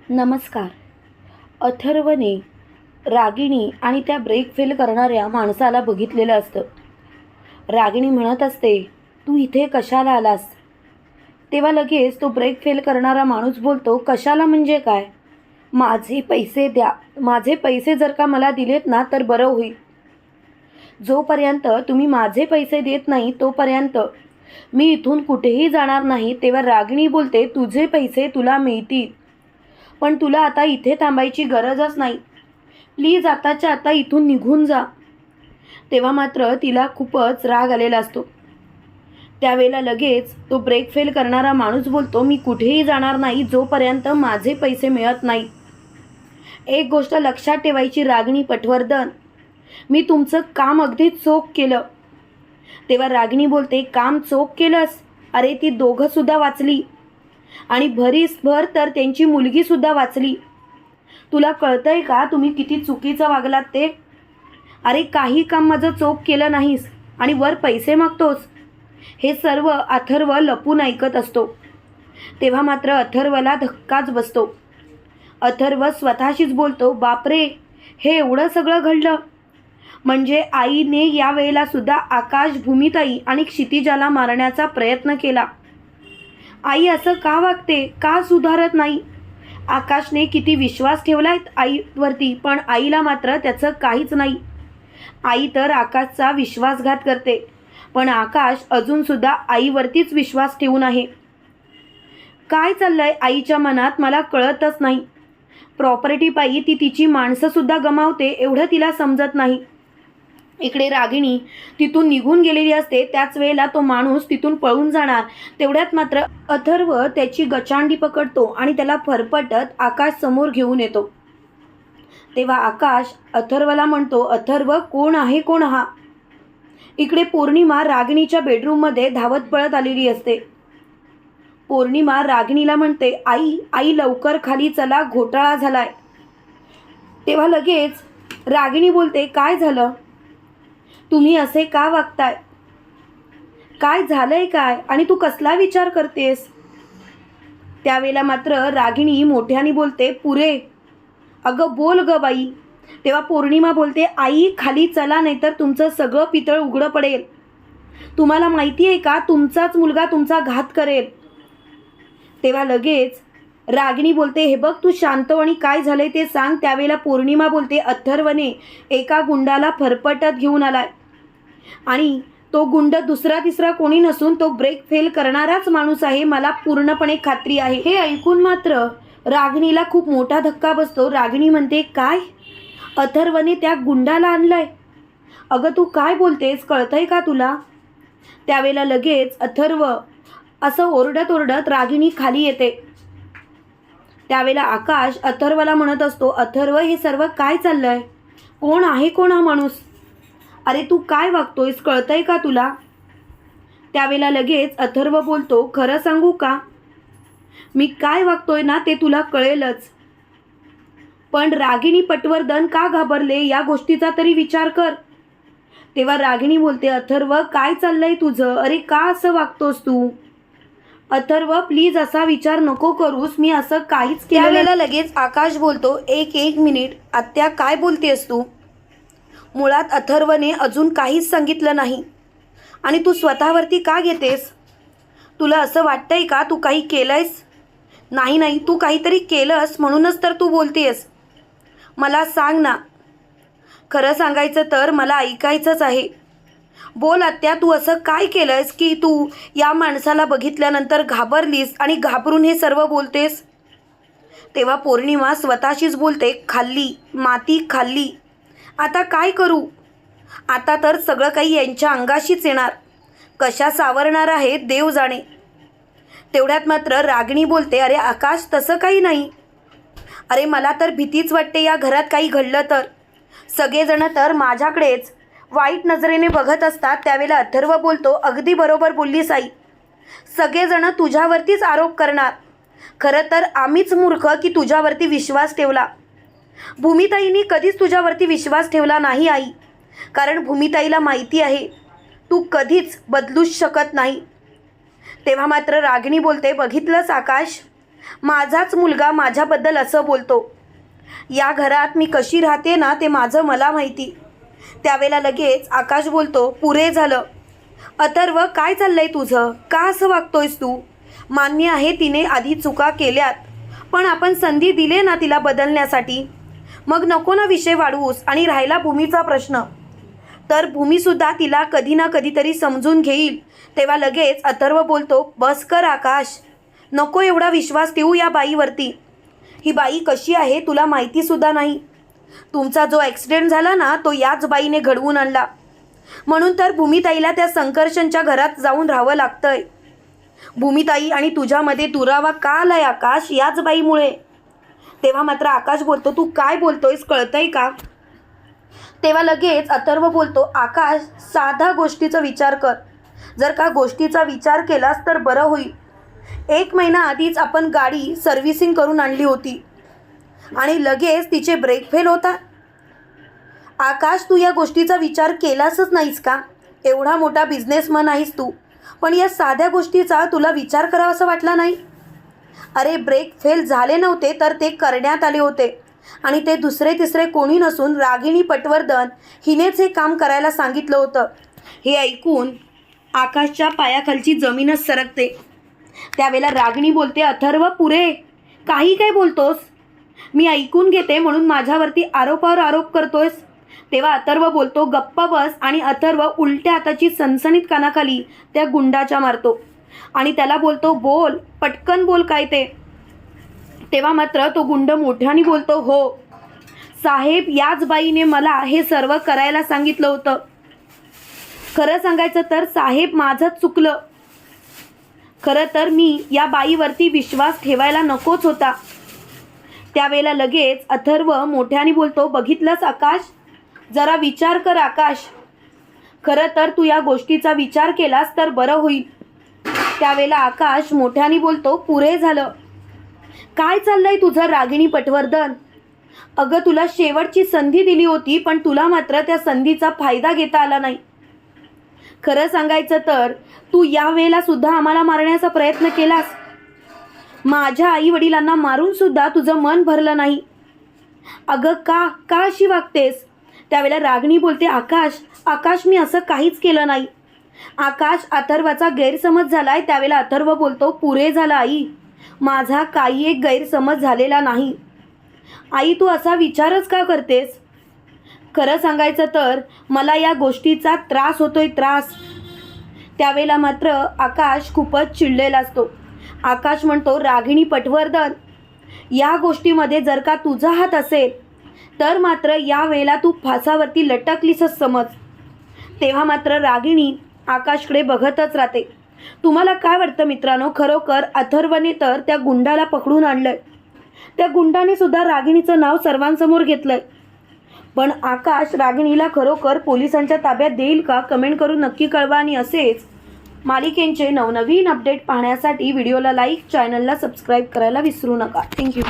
नमस्कार. अथर्वने रागिणी आणि त्या ब्रेक फेल करणाऱ्या माणसाला बघितलेलं असतं. रागिणी म्हणत असते, तू इथे कशाला आलास? तेव्हा लगेच तो ब्रेक फेल करणारा माणूस बोलतो, कशाला म्हणजे काय? माझे पैसे द्या. माझे पैसे जर का मला दिलेत ना तर बरं होईल. जोपर्यंत तुम्ही माझे पैसे देत नाही तोपर्यंत मी इथून कुठेही जाणार नाही. तेव्हा रागिणी बोलते, तुझे पैसे तुला मिळतील, पण तुला आता इथे थांबायची गरजच नाही. प्लीज आताच्या आता इथून निघून जा. तेव्हा मात्र तिला खूपच राग आलेला असतो. त्यावेळेला लगेच तो ब्रेक फेल करणारा माणूस बोलतो, मी कुठेही जाणार नाही जोपर्यंत माझे पैसे मिळत नाही. एक गोष्ट लक्षात ठेवायची रागिणी पटवर्धन, मी तुमचं काम अगदी चोख केलं. तेव्हा रागिणी बोलते, काम चोख केलंस? अरे ती दोघंसुद्धा वाचली आणि भरीसभर तर त्यांची मुलगीसुद्धा वाचली. तुला कळतंय का तुम्ही किती चुकीचं वागलात ते? अरे काही काम माझं चोख केलं नाहीस आणि वर पैसे मागतोस. हे सर्व अथर्व लपून ऐकत असतो. तेव्हा मात्र अथर्वला धक्काच बसतो. अथर्व स्वतःशीच बोलतो, बापरे, हे एवढं सगळं घडलं. म्हणजे आईने या वेळेला सुद्धा आकाश, भूमिताई आणि क्षितिजाला मारण्याचा प्रयत्न केला. आई असं का वागते? का सुधारत नाही? आकाशने किती विश्वास ठेवलाय आईवरती, पण आईला मात्र त्याचं काहीच नाही. आई तर आकाशचा विश्वासघात करते, पण आकाश अजूनसुद्धा आईवरतीच विश्वास ठेवून आहे. काय चाललंय आईच्या मनात मला कळतच नाही. प्रॉपर्टीपायी ती तिची माणसंसुद्धा गमावते एवढं तिला समजत नाही. इकडे रागिणी तिथून निघून गेलेली असते. त्याच वेळेला तो माणूस तिथून पळून जाणार. तेवढ्यात मात्र अथर्व त्याची गचांडी पकडतो आणि त्याला फरफटत आकाश समोर घेऊन येतो. तेव्हा आकाश अथर्वला म्हणतो, अथर्व कोण आहे कोण हा? इकडे पौर्णिमा रागिणीच्या बेडरूममध्ये धावत पळत आलेली असते. पौर्णिमा रागिणीला म्हणते, आई आई लवकर खाली चला, घोटाळा झालाय. तेव्हा लगेच रागिणी बोलते, काय झालं? तुम्ही असे का वागताय? काय झालंय काय? आणि तू कसला विचार करतेस? त्यावेळेला मात्र रागिणी मोठ्याने बोलते, पुरे. अगं बोल ग बाई. तेव्हा पौर्णिमा बोलते, आई खाली चला, नाहीतर तुमचं सगळं पितळ उघडं पडेल. तुम्हाला माहिती आहे का, तुमचाच मुलगा तुमचा घात करेल. तेव्हा लगेच रागिणी बोलते, हे बघ तू शांत आणि काय झालंय ते सांग. त्यावेळेला पौर्णिमा बोलते, अथर्वने एका गुंडाला फरफटत घेऊन आलाय आणि तो गुंड दुसरा तिसरा कोणी नसून तो ब्रेक फेल करणाराच माणूस आहे, मला पूर्णपणे खात्री आहे. हे ऐकून मात्र रागिणीला खूप मोठा धक्का बसतो. रागिणी म्हणते, काय? अथर्वने त्या गुंडाला आणलंय? अगं तू काय बोलतेस, कळतंय का तुला? त्यावेळेला लगेच अथर्व असं ओरडत ओरडत रागिणी खाली येते. त्यावेळेला आकाश अथर्वला म्हणत असतो, अथर्व हे सर्व काय चाललंय? कोण आहे कोण हा माणूस? अरे तू काय वागतोयस, कळतंय का तुला? त्यावेळेला लगेच अथर्व बोलतो, खरं सांगू का, मी काय वागतोय ना ते तुला कळेलच. पण रागिणी पटवर्धन का घाबरले या गोष्टीचा तरी विचार कर. तेव्हा रागिणी बोलते, अथर्व काय चाललंय तुझं? अरे का असं वागतोस तू? अथर्व प्लीज असा विचार नको करूस, मी असं काहीच केलं. त्यावेळेला लगेच आकाश बोलतो, एक मिनिट आत्या, काय बोलतेस तू? मुळात अथर्वने अजून काहीच सांगितलं नाही आणि तू स्वतःवरती का घेतेस? तुला असं वाटतंय का तू काही केलंयस? नाही, तू काहीतरी केलंस म्हणूनच तर तू बोलतेस. मला सांग ना. खरं सांगायचं तर मला ऐकायचंच आहे. बोल आत्या, तू असं काय केलंयस की तू या माणसाला बघितल्यानंतर घाबरलीस आणि घाबरून हे सर्व बोलतेस? तेव्हा पौर्णिमा स्वतःशीच बोलते, खाल्ली माती खाल्ली, आता काय करू? आता तर सगळं काही यांच्या अंगाशीच येणार. कशा सावरणार आहे देव जाणे. तेवढ्यात मात्र रागिणी बोलते, अरे आकाश तसं काही नाही. अरे मला तर भीतीच वाटते या घरात काही घडलं तर. सगळेजण तर माझ्याकडेच वाईट नजरेने बघत असतात. त्यावेळेला अथर्व बोलतो, अगदी बरोबर बोललीस आई. सगळेजण तुझ्यावरतीच आरोप करणार. खरं तर आम्हीच मूर्ख की तुझ्यावरती विश्वास ठेवला. भूमिताईंनी कधीच तुझ्यावरती विश्वास ठेवला नाही आई, कारण भूमिताईला माहिती आहे तू कधीच बदलूच शकत नाही. तेव्हा मात्र रागिणी बोलते, बघितलंस आकाश, माझाच मुलगा माझ्याबद्दल असं बोलतो. या घरात मी कशी राहते ना ते माझं मला माहिती. त्यावेळेला लगेच आकाश बोलतो, पुरे झालं. अथर्व, काय चाललंय तुझं? का असं वागतोयस तू? मान्य आहे तिने आधी चुका केल्यात, पण आपण संधी दिले ना तिला बदलण्यासाठी. मग नको ना विषय वाढवूस. आणि राहिला भूमीचा प्रश्न, तर भूमीसुद्धा तिला कधी ना कधीतरी समजून घेईल. तेव्हा लगेच अथर्व बोलतो, बस कर आकाश, नको एवढा विश्वास ठेवू या बाईवरती. ही बाई कशी आहे तुला माहितीसुद्धा नाही. तुमचा जो ॲक्सिडेंट झाला ना तो याच बाईने घडवून आणला. म्हणून तर भूमिताईला त्या संकर्षणच्या घरात जाऊन राहावं लागतंय. भूमिताई आणि तुझ्यामध्ये दुरावा का आलाय आकाश? याच बाईमुळे. तेव्हा मात्र आकाश बोलतो, तू काय बोलतोयस कळतंय का? तेव्हा लगेच अथर्व बोलतो, आकाश, साधा गोष्टीचा विचार कर. जर का गोष्टीचा विचार केलास तर बरं होईल. 1 महिना आधीच आपण गाडी सर्व्हिसिंग करून आणली होती आणि लगेच तिचे ब्रेक फेल होता. आकाश, तू या गोष्टीचा विचार केलासच नाहीस का? एवढा मोठा बिझनेसमन आहेस तू, पण या साध्या गोष्टीचा तुला विचार करावासा वाटला नाही? अरे, ब्रेक फेल झाले नव्हते तर ते करण्यात आले होते आणि ते दुसरे तिसरे कोणी नसून रागिणी पटवर्धन हिनेच हे काम करायला सांगितलं होतं. हे ऐकून आकाशच्या पायाखालची जमीनच सरकते. त्यावेळेला रागिणी बोलते, अथर्व, पुरे, काही काय बोलतोस? मी ऐकून घेते म्हणून माझ्यावरती आरोपावर आरोप करतोयस? तेव्हा अथर्व बोलतो, गप्पा बस. आणि अथर्व उलट्या हाताची सणसणीत कानाखाली त्या गुंडाच्या मारतो आणि त्याला बोलतो, बोल, पटकन बोल काय ते. तेव्हा मात्र तो गुंड मोठ्याने बोलतो, हो साहेब, याच बाईने मला हे सर्व करायला सांगितलं होतं. खरं सांगायचं तर साहेब, माझंच चुकलं. खरं तर मी या बाईवरती विश्वास ठेवायला नकोच होता. त्यावेळेला लगेच अथर्व मोठ्याने बोलतो, बघितलंस आकाश, जरा विचार कर आकाश. खरं तर तू या गोष्टीचा विचार केलास तर बरं होईल. त्यावेळेला आकाश मोठ्याने बोलतो, पुरे झालं. काय चाललंय तुझं रागिणी पटवर्धन? अगं, तुला शेवटची संधी दिली होती, पण तुला मात्र त्या संधीचा फायदा घेता आला नाही. खरं सांगायचं तर तू यावेळेला सुद्धा आम्हाला मारण्याचा प्रयत्न केलास. माझ्या आई वडिलांना मारून सुद्धा तुझं मन भरलं नाही. अगं, का अशी वागतेस? त्यावेळेला रागिणी बोलते, आकाश, मी असं काहीच केलं नाही. आकाश, अथर्वाचा गैरसमज झालाय. त्यावेळेला अथर्व बोलतो, पुरे झालं आई, माझा काही एक गैरसमज झालेला नाही. आई, तू असा विचारच का करतेस? खरं सांगायचं तर मला या गोष्टीचा त्रास होतोय, त्रास. त्यावेळेला मात्र आकाश खूपच चिडलेला असतो. आकाश म्हणतो, रागिणी पटवर्धन, या गोष्टीमध्ये जर का तुझा हात असेल तर मात्र यावेळेला तू फासावरती लटकलीसच समज. तेव्हा मात्र रागिणी आकाशकडे बघतच राहते. तुम्हाला काय वाटतं मित्रांनो, खरोखर अथर्वने तर त्या गुंडाला पकडून आणलंय. त्या गुंडाने सुद्धा रागिणीचं नाव सर्वांसमोर घेतलंय. पण आकाश रागिणीला खरोखर पोलिसांच्या ताब्यात देईल का? कमेंट करून नक्की कळवा. आणि असेच मालिकेंचे नवनवीन अपडेट पाहण्यासाठी व्हिडिओला लाईक, चॅनलला सबस्क्राईब करायला विसरू नका. थँक्यू.